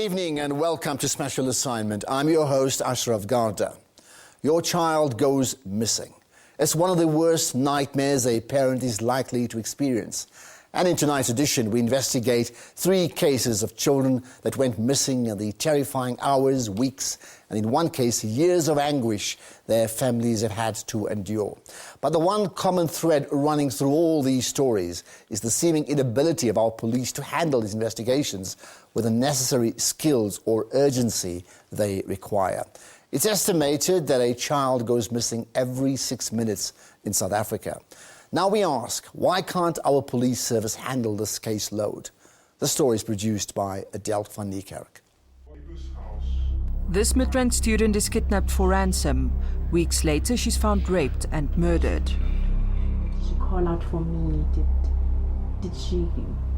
evening and welcome to Special Assignment. I'm your host, Ashraf Garda. Your child goes missing. It's one of the worst nightmares a parent is likely to experience. And in tonight's edition, we investigate 3 cases of children that went missing in the terrifying hours, weeks, and in one case, years of anguish their families have had to endure. But the one common thread running through all these stories is the seeming inability of our police to handle these investigations with the necessary skills or urgency they require. It's estimated that a child goes missing every 6 minutes in South Africa. Now we ask, why can't our police service handle this caseload? The story is produced by Adele van Niekerk. This Midrand student is kidnapped for ransom. Weeks later, she's found raped and murdered. Did she call out for me? Did she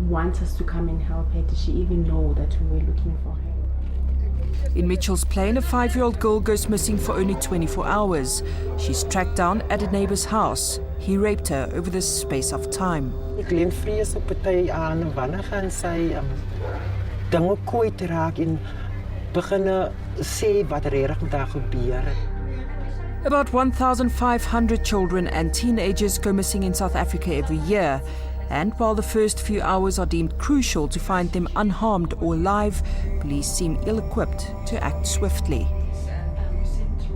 want us to come and help her? Did she even know that we were looking for her? In Mitchell's Plain, a 5-year-old girl goes missing for only 24 hours. She's tracked down at a neighbor's house. He raped her over this space of time. Ek leen vrees op party aan wanneer gaan sy dinge kwyt raak en beginne sê wat regtig met haar gebeur het. About 1,500 children and teenagers go missing in South Africa every year. And while the first few hours are deemed crucial to find them unharmed or alive, police seem ill-equipped to act swiftly.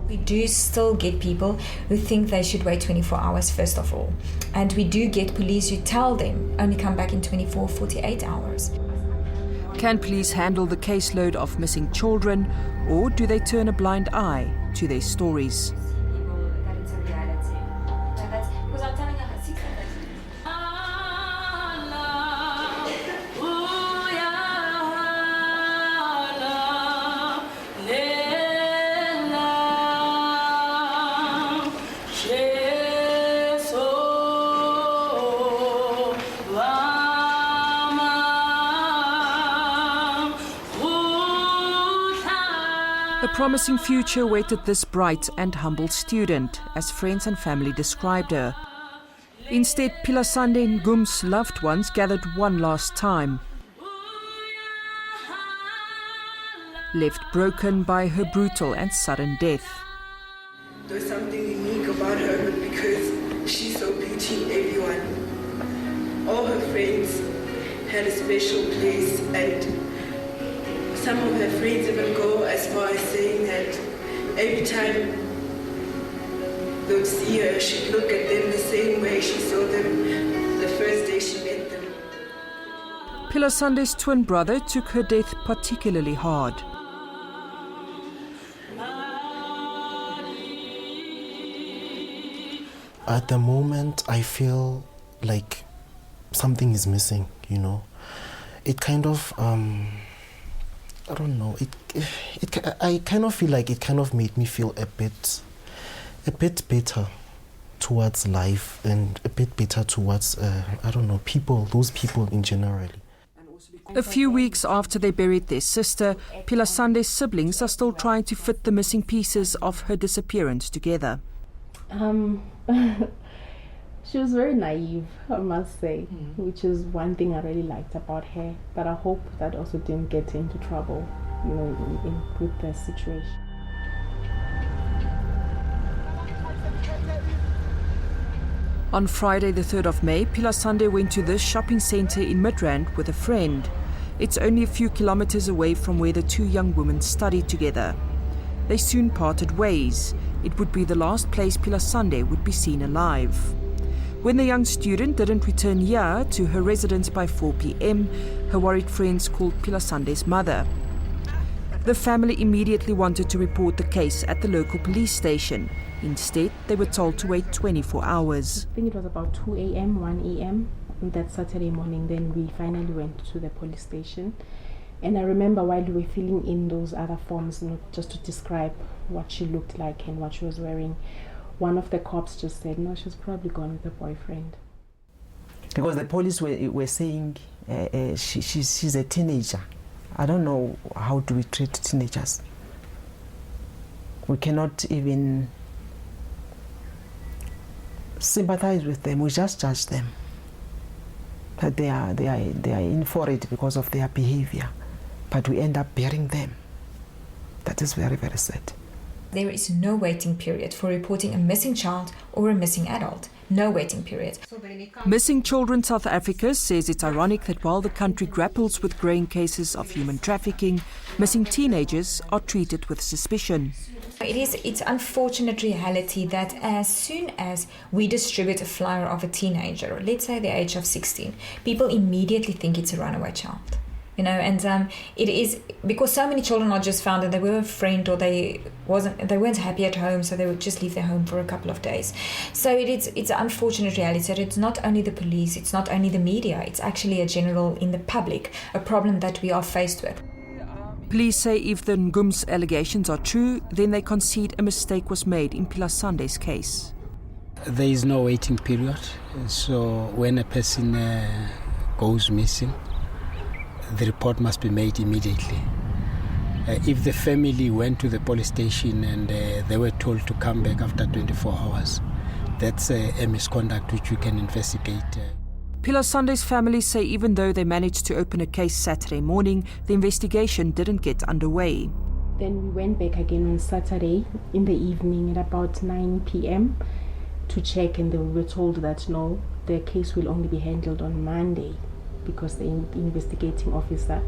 We do still get people who think they should wait 24 hours first of all. And we do get police who tell them only come back in 24, 48 hours. Can police handle the caseload of missing children, or do they turn a blind eye to their stories? A promising future awaited this bright and humble student, as friends and family described her. Instead, Philasande Ngum's loved ones gathered one last time, left broken by her brutal and sudden death. There's something unique about her because she's so beauty everyone. All her friends had a special place, and some of her friends even go as far as saying that every time they would see her, she'd look at them the same way she saw them the first day she met them. Philasande's twin brother took her death particularly hard. At the moment, I feel like something is missing, you know. It kind of, I don't know, I kind of feel like it kind of made me feel a bit better towards life and a bit better towards, I don't know, those people in general. A few weeks after they buried their sister, Philasande's siblings are still trying to fit the missing pieces of her disappearance together. She was very naive, I must say, which is one thing I really liked about her. But I hope that also didn't get into trouble, you know, with the situation. On Friday, the 3rd of May, Philasande went to this shopping centre in Midrand with a friend. It's only a few kilometres away from where the 2 young women studied together. They soon parted ways. It would be the last place Philasande would be seen alive. When the young student didn't return here to her residence by 4 p.m, her worried friends called Philasande's mother. The family immediately wanted to report the case at the local police station. Instead, they were told to wait 24 hours. I think it was about 2 a.m, 1 a.m. that Saturday morning. Then we finally went to the police station. And I remember while we were filling in those other forms, you know, just to describe what she looked like and what she was wearing, one of the cops just said, no, she's probably gone with a boyfriend. Because the police were saying she's a teenager. I don't know how do we treat teenagers. We cannot even sympathize with them, we just judge them. That they are in for it because of their behavior. but we end up burying them. That is very, very sad. There is no waiting period for reporting a missing child or a missing adult. No waiting period. Missing Children South Africa says it's ironic that while the country grapples with growing cases of human trafficking, missing teenagers are treated with suspicion. It's unfortunate reality that as soon as we distribute a flyer of a teenager, let's say the age of 16, people immediately think it's a runaway child. And it is because so many children are just found that they were a friend or they weren't happy at home, so they would just leave their home for a couple of days. So it's an unfortunate reality that it's not only the police, it's not only the media, it's actually a general in the public, a problem that we are faced with. Police say if the Ngum's allegations are true, then they concede a mistake was made in Philasande's case. There is no waiting period, so when a person goes missing, the report must be made immediately. If the family went to the police station and they were told to come back after 24 hours, that's a misconduct which we can investigate. Philasande's family say even though they managed to open a case Saturday morning, the investigation didn't get underway. Then we went back again on Saturday in the evening at about 9 p.m. to check, and we were told that no, the case will only be handled on Monday, because the investigating officer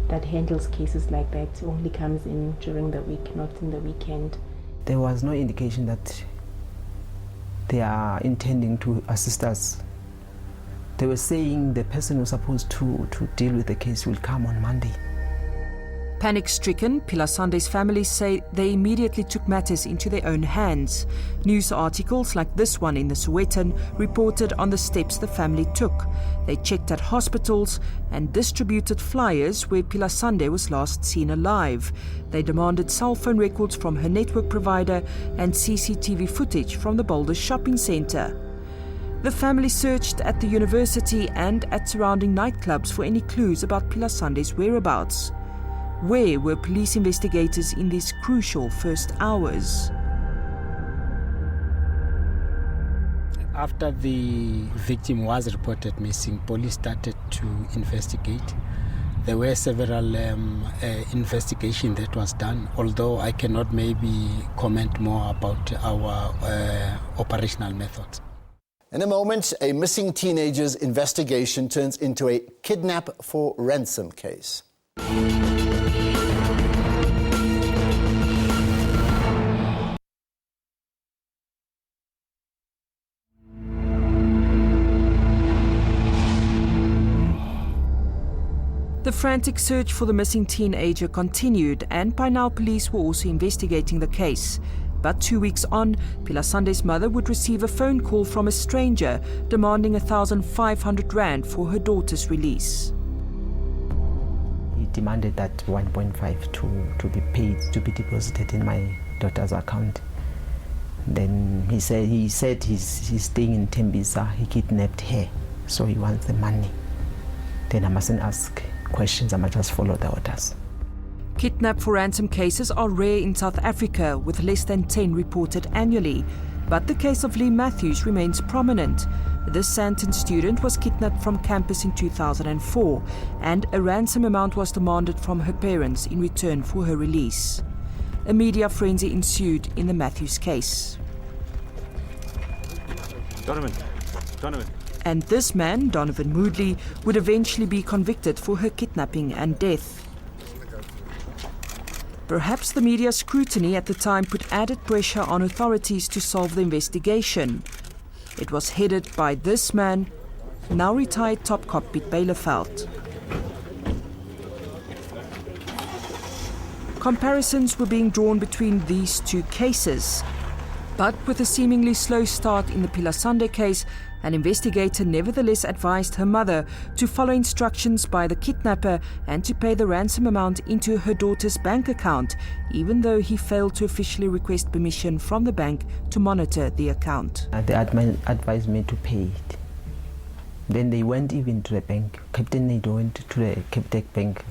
that handles cases like that only comes in during the week, not in the weekend. There was no indication that they are intending to assist us. They were saying the person who's supposed to deal with the case will come on Monday. Panic-stricken, Philasande's family say they immediately took matters into their own hands. News articles like this one in the Sowetan reported on the steps the family took. They checked at hospitals and distributed flyers where Philasande was last seen alive. They demanded cell phone records from her network provider and CCTV footage from the Boulder shopping centre. The family searched at the university and at surrounding nightclubs for any clues about Philasande's whereabouts. Where were police investigators in these crucial first hours? After the victim was reported missing, police started to investigate. There were several investigations that was done, although I cannot maybe comment more about our operational methods. In a moment, a missing teenager's investigation turns into a kidnap-for-ransom case. The frantic search for the missing teenager continued, and by now police were also investigating the case. But 2 weeks on, Philasande's mother would receive a phone call from a stranger demanding 1,500 rand for her daughter's release. He demanded that 1.5 to be paid, to be deposited in my daughter's account. Then he said he's staying in Tembisa. He kidnapped her, so he wants the money. Then I mustn't ask questions, I might just follow the orders. Kidnap-for-ransom cases are rare in South Africa, with less than 10 reported annually. But the case of Lee Matthews remains prominent. This Sandton student was kidnapped from campus in 2004, and a ransom amount was demanded from her parents in return for her release. A media frenzy ensued in the Matthews case. Donovan. And this man, Donovan Moodley, would eventually be convicted for her kidnapping and death. Perhaps the media scrutiny at the time put added pressure on authorities to solve the investigation. It was headed by this man, now retired top cop Piet Bielefeld. Comparisons were being drawn between these two cases. But with a seemingly slow start in the Philasande case, an investigator nevertheless advised her mother to follow instructions by the kidnapper and to pay the ransom amount into her daughter's bank account, even though he failed to officially request permission from the bank to monitor the account. They advised me to pay it. Then they went even to the bank. Captain Nado went to the Capitec Bank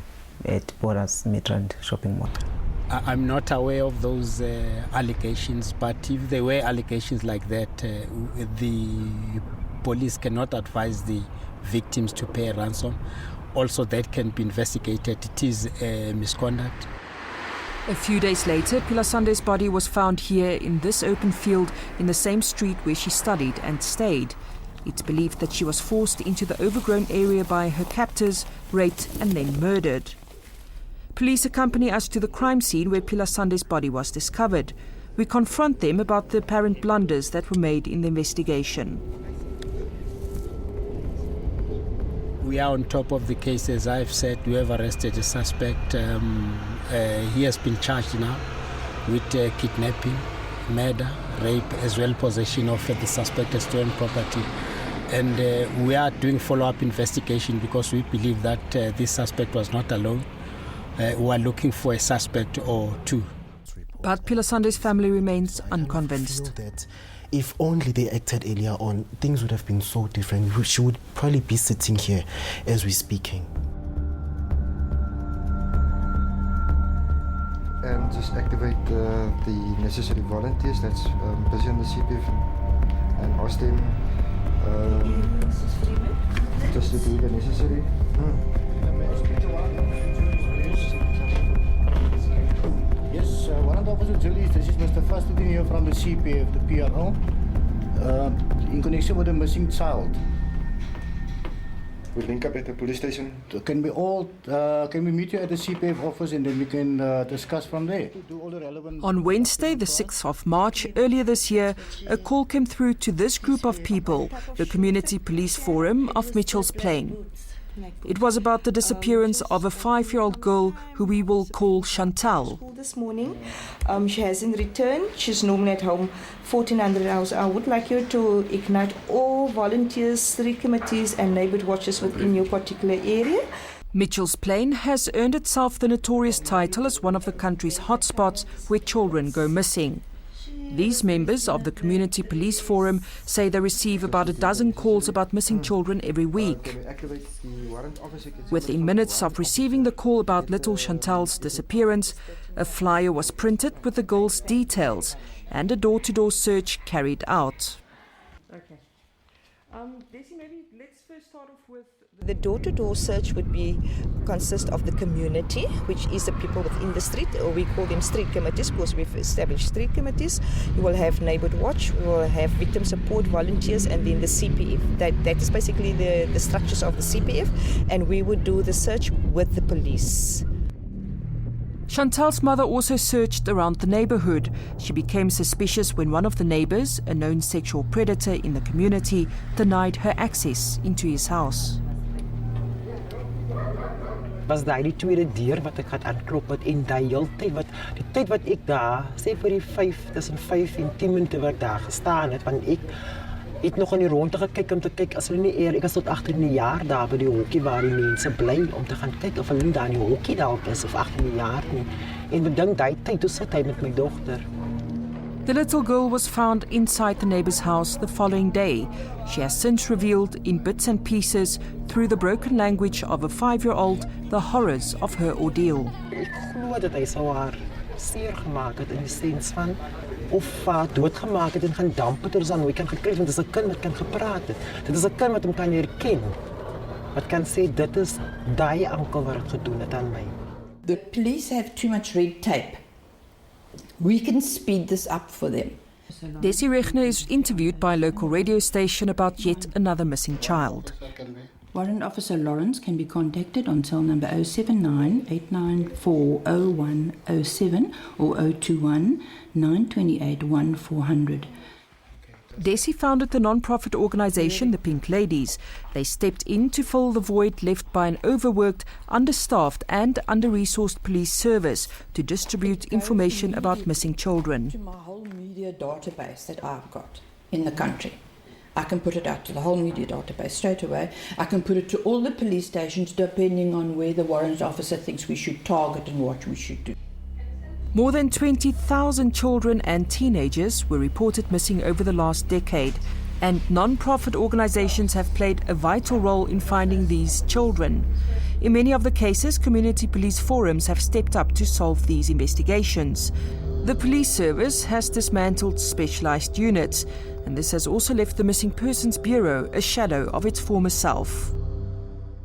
at Bora's Midrand shopping mall. I'm not aware of those allegations, but if there were allegations like that, the police cannot advise the victims to pay a ransom. also that can be investigated. It is misconduct. A few days later, Philasande's body was found here in this open field in the same street where she studied and stayed. It's believed that she was forced into the overgrown area by her captors, raped and then murdered. Police accompany us to the crime scene where Philasande's body was discovered. We confront them about the apparent blunders that were made in the investigation. We are on top of the case. As I've said, we have arrested a suspect. He has been charged now with kidnapping, murder, rape, as well possession of the suspected stolen property. And we are doing follow-up investigation because we believe that this suspect was not alone. We are looking for a suspect or two. But Philasande's family remains unconvinced. If only they acted earlier on, things would have been so different. She would probably be sitting here as we're speaking. And just activate the necessary volunteers that's busy on the CPF and ask them just to do the necessary. Yes, Warrant Officer Julius, this is Mr. Philasande here from the CPF, the PRO, in connection with a missing child. We link up at the police station. Can we meet you at the CPF office and then we can discuss from there? Do all the relevant. On Wednesday, the 6th of March, earlier this year, a call came through to this group of people, the Community Police Forum of Mitchell's Plain. It was about the disappearance of a 5-year-old girl who we will call Chantal. This morning, she hasn't returned. She's normally at home 1400 hours. I would like you to ignite all volunteers, street committees and neighbourhood watches within your particular area. Mitchell's Plain has earned itself the notorious title as one of the country's hotspots where children go missing. These members of the Community Police Forum say they receive about a dozen calls about missing children every week. Within minutes of receiving the call about little Chantal's disappearance, a flyer was printed with the girl's details and a door-to-door search carried out. Okay. Desi, maybe let's first start off with the door-to-door search would consist of the community, which is the people within the street, or we call them street committees because we've established street committees. You will have neighbourhood watch, we will have victim support volunteers, and then the CPF. That is basically the structures of the CPF, and we would do the search with the police. Chantal's mother also searched around the neighbourhood. She became suspicious when one of the neighbours, a known sexual predator in the community, denied her access into his house. Was daai die tweede deur wat ek gaan aanklop wat en daai hele tyd wat ek daar sê vir die tussen 5 en 10 minute wat daar gestaan het, want ek het nog aan die rondte gekyk om te kyk as hulle nie eer, ek was tot 18 jaar daar by die hokkie waar die mense bly om te gaan kyk of hulle nie daar in die hokkie daar is of 18 jaar nie. En bedink daai tyd toe sit hy met my dogter. The little girl was found inside the neighbour's house the following day. She has since revealed in bits and pieces through the broken language of a 5-year-old the horrors of her ordeal. Ek glo dat hy sou haar seer gemaak het in die sens van of doodgemaak het en gaan damp het of so, hoe kan gekry want dit is 'n kind wat kan gepraat het. Dit is 'n kind wat hom kan herken. Wat kan sê dit is daai ankel wat het gedoen het aan my. The police have too much red tape. We can speed this up for them. Desi Rechner is interviewed by a local radio station about yet another missing child. Warrant Officer Lawrence can be contacted on cell number 079-894-0107 or 021-928-1400. Desi founded the non-profit organisation The Pink Ladies. They stepped in to fill the void left by an overworked, understaffed and under-resourced police service to distribute information about missing children. To my whole media database that I've got in the country. I can put it out to the whole media database straight away. I can put it to all the police stations depending on where the warrant officer thinks we should target and what we should do. More than 20,000 children and teenagers were reported missing over the last decade, and non-profit organisations have played a vital role in finding these children. In many of the cases, community police forums have stepped up to solve these investigations. The police service has dismantled specialised units, and this has also left the Missing Persons Bureau a shadow of its former self.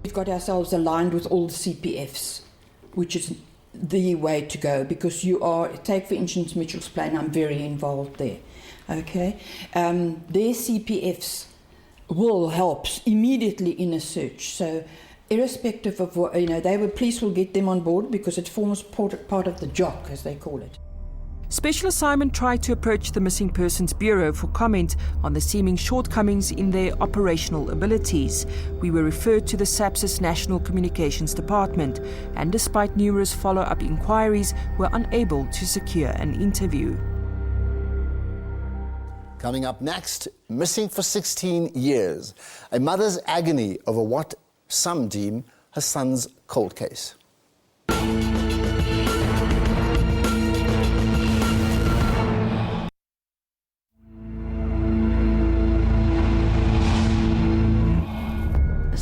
We've got ourselves aligned with all the CPFs, which is the way to go, because take for instance Mitchell's Plain, I'm very involved there. Okay, their CPFs will help immediately in a search. So irrespective of what, police will get them on board because it forms part of the job, as they call it. Special Assignment tried to approach the Missing Persons Bureau for comment on the seeming shortcomings in their operational abilities. We were referred to the SABC's National Communications Department and despite numerous follow-up inquiries, were unable to secure an interview. Coming up next, missing for 16 years. A mother's agony over what some deem her son's cold case.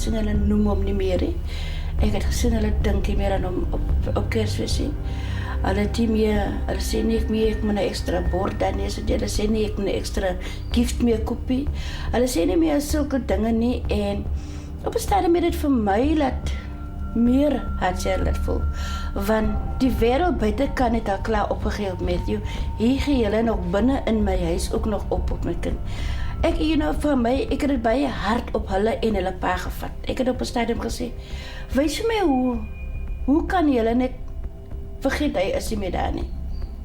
Sien hulle noem hom nie meer nie. Ek het gesien hulle dink nie meer aan hom op Kersfees nie. Hulle sê nie ek moet 'n ekstra bord dan nie, hulle sê nie ek moet 'n ekstra gift meer koopie. Hulle sê nie meer sulke dinge nie en op 'n stadium het dit vir my laat meer hartseer laat voel. Want die wêreld buitekant het al klaar opgegee op Matthew. Hier gee hulle nog binne in my huis ook nog op my kind. Ek vir my, ek het dit baie hard op hulle en hulle pa gevat. Ek het op 'n stadium gesê, wys vir my hoe kan julle net vergeet hy is nie meer daar nie.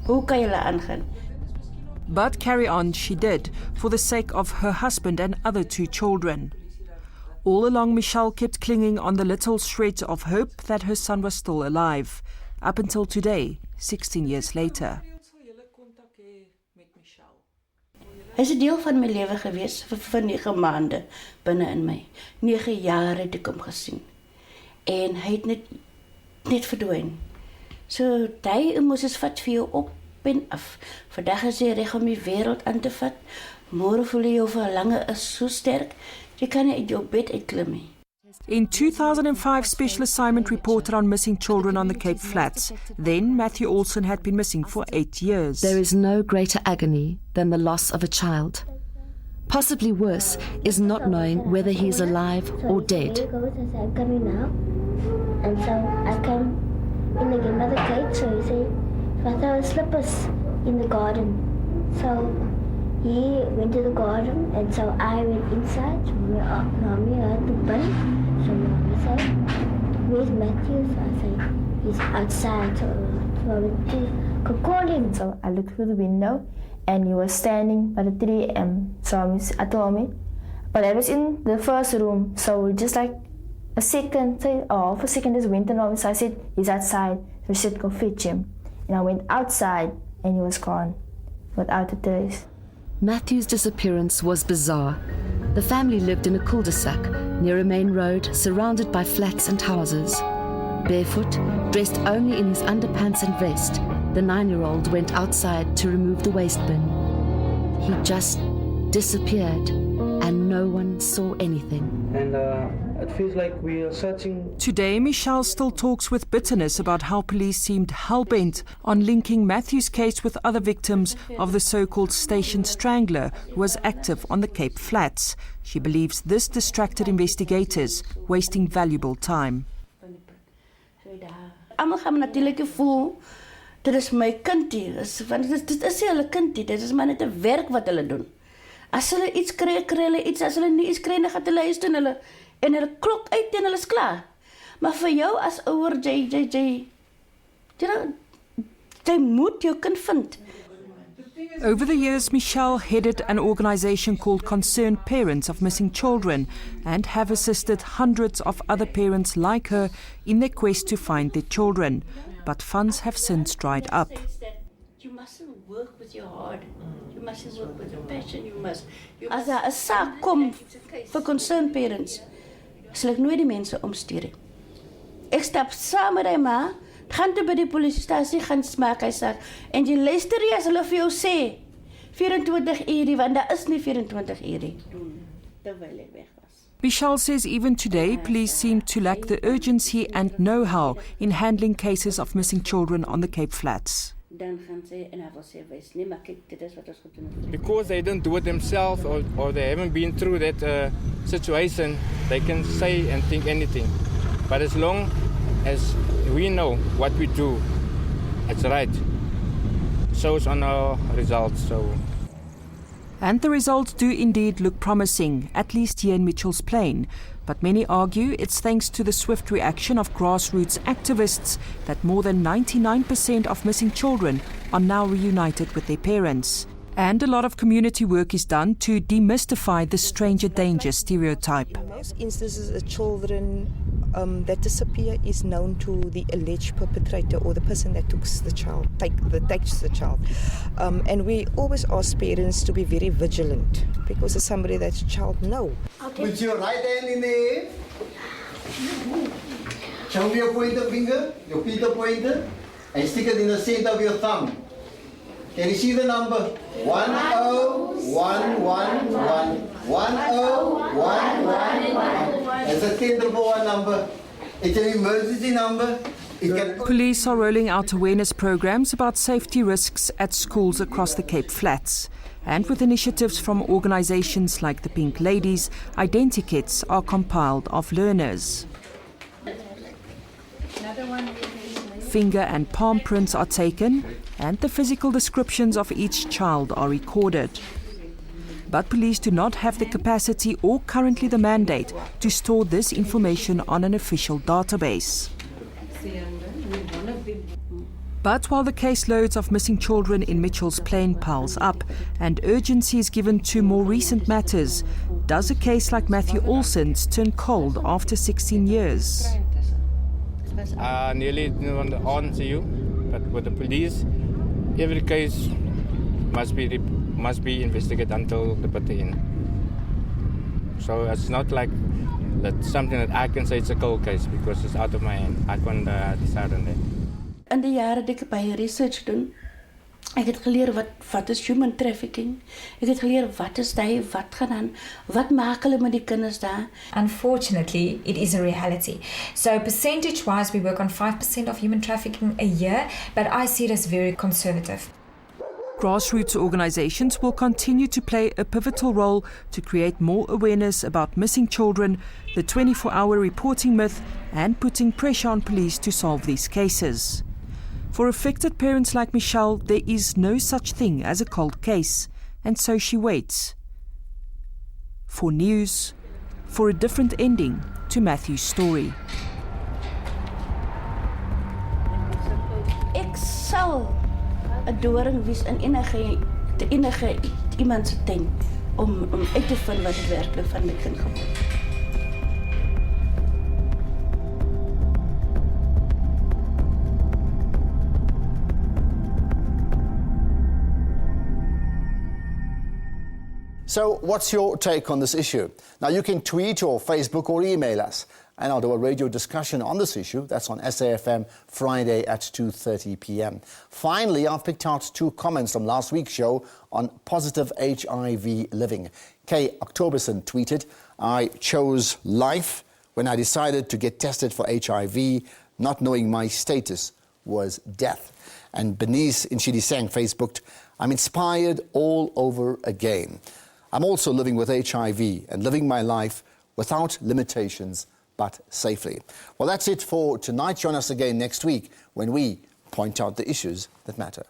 Hoe kan julle aangaan? But carry on she did, for the sake of her husband and other 2 children. All along, Michelle kept clinging on the little shred of hope that her son was still alive, up until today, 16 years later. Hy is 'n deel van my lewe gewees vir 9 maande binne in my. 9 jaar het ek hom gesien. En hy het net verdwyn. So daai emosies vat vir jou op en af. Vandag is jy reg om die wêreld aan te vat. Môre voel jy jou verlange is so sterk, jy kan nie uit jou bed uitklim nie. In 2005, Special Assignment reported on missing children on the Cape Flats. Then Matthew Ohlsson had been missing for 8 years. There is no greater agony than the loss of a child. Possibly worse is not knowing whether he is alive or dead. I'm coming now, and so I came in again by the gate. So he said, if I throw slippers in the garden, so he went to the garden, and so I went inside. So Mommy had to bin. So Mommy said, where's Matthew? So I said, he's outside. So I went to call him. So I looked through the window, and he was standing by the 3 a.m. So I told me, but I was in the first room. So just like a second, half a second just went on. So I said, he's outside. So she said, go fetch him. And I went outside, and he was gone, without a trace. Matthew's disappearance was bizarre. The family lived in a cul-de-sac near a main road surrounded by flats and houses. Barefoot, dressed only in his underpants and vest, the 9-year-old went outside to remove the waste bin. He just disappeared and no one saw anything. And it feels like we are searching. Today, Michelle still talks with bitterness about how police seemed hell-bent on linking Matthew's case with other victims of the so-called station strangler who was active on the Cape Flats. She believes this distracted investigators, wasting valuable time. Almal gaan natuurlik voel dit is my kindie, want dit is nie hulle kindie, dit is maar net 'n werk wat hulle doen. As hulle iets kry hulle iets, as hulle nie iets kry dan gaan hulle huis toe en hulle klok uit en hulle is klaar. Maar vir jou as ouer jy moet jou kind vind. Over the years, Michelle headed an organization called Concerned Parents of Missing Children and have assisted hundreds of other parents like her in their quest to find their children. But funds have since dried up. You mustn't work with your heart. You mustn't work with your passion. As daar 'n saak kom vir Concerned Parents, sal ek nooit die mense omstuur nie. Ek stap saam met my ma, gaan toe by die polisiestasie, gaan smaak hy saak. En jy luister as hulle vir jou sê 24 uur, want daar is nie 24 uur. Terwyl ek weg was. Michelle says even today, police seem to lack the urgency and know-how in handling cases of missing children on the Cape Flats. Because they don't do it themselves or they haven't been through that situation, they can say and think anything. But as long as we know what we do, it's right. Shows on our results. And the results do indeed look promising, at least here in Mitchell's Plain. But many argue it's thanks to the swift reaction of grassroots activists that more than 99% of missing children are now reunited with their parents. And a lot of community work is done to demystify the stranger danger stereotype. In most instances, the children that disappear is known to the alleged perpetrator or the person that takes the child. And we always ask parents to be very vigilant because it's somebody that the child knows. Put your right hand in the air. Show me your pointer finger, your Peter pointer, and stick it in the center of your thumb. Can you see the number? 10111. 10111. It's a 10-1 number. It's an emergency number. Police are rolling out awareness programs about safety risks at schools across the Cape Flats. And with initiatives from organizations like the Pink Ladies, identikits are compiled of learners. Finger and palm prints are taken, and the physical descriptions of each child are recorded. But police do not have the capacity or currently the mandate to store this information on an official database. But while the caseloads of missing children in Mitchell's Plain piles up and urgency is given to more recent matters, does a case like Matthew Ohlsson's turn cold after 16 years? Nearly on the answer you, but with the police, every case must be investigated until the bitter end. So it's not like that's something that I can say it's a cold case because it's out of my hand. I can't decide on that. In die jare dat ek by research doen, ek het geleer wat is human trafficking. Ek het geleer wat is dit, wat gaan aan, wat maak hulle met die kinders daar. Unfortunately, it is a reality. So percentage-wise, we work on 5% of human trafficking a year, but I see it as very conservative. Grassroots organizations will continue to play a pivotal role to create more awareness about missing children, the 24-hour reporting myth, and putting pressure on police to solve these cases. For affected parents like Michelle, there is no such thing as a cold case, and so she waits. For news, for a different ending to Matthew's story. Ek sal 'n doring wees in enige iemand se tuin om uit te vind wat die werklik van my kind gebeur. So what's your take on this issue? Now you can tweet or Facebook or email us, and I'll do a radio discussion on this issue. That's on SAFM Friday at 2:30 p.m. Finally, I've picked out 2 comments from last week's show on positive HIV living. Kay Octoberson tweeted, "I chose life when I decided to get tested for HIV, not knowing my status was death." And Bernice Inchidiseng Facebooked, "I'm inspired all over again. I'm also living with HIV and living my life without limitations, but safely." Well, that's it for tonight. Join us again next week when we point out the issues that matter.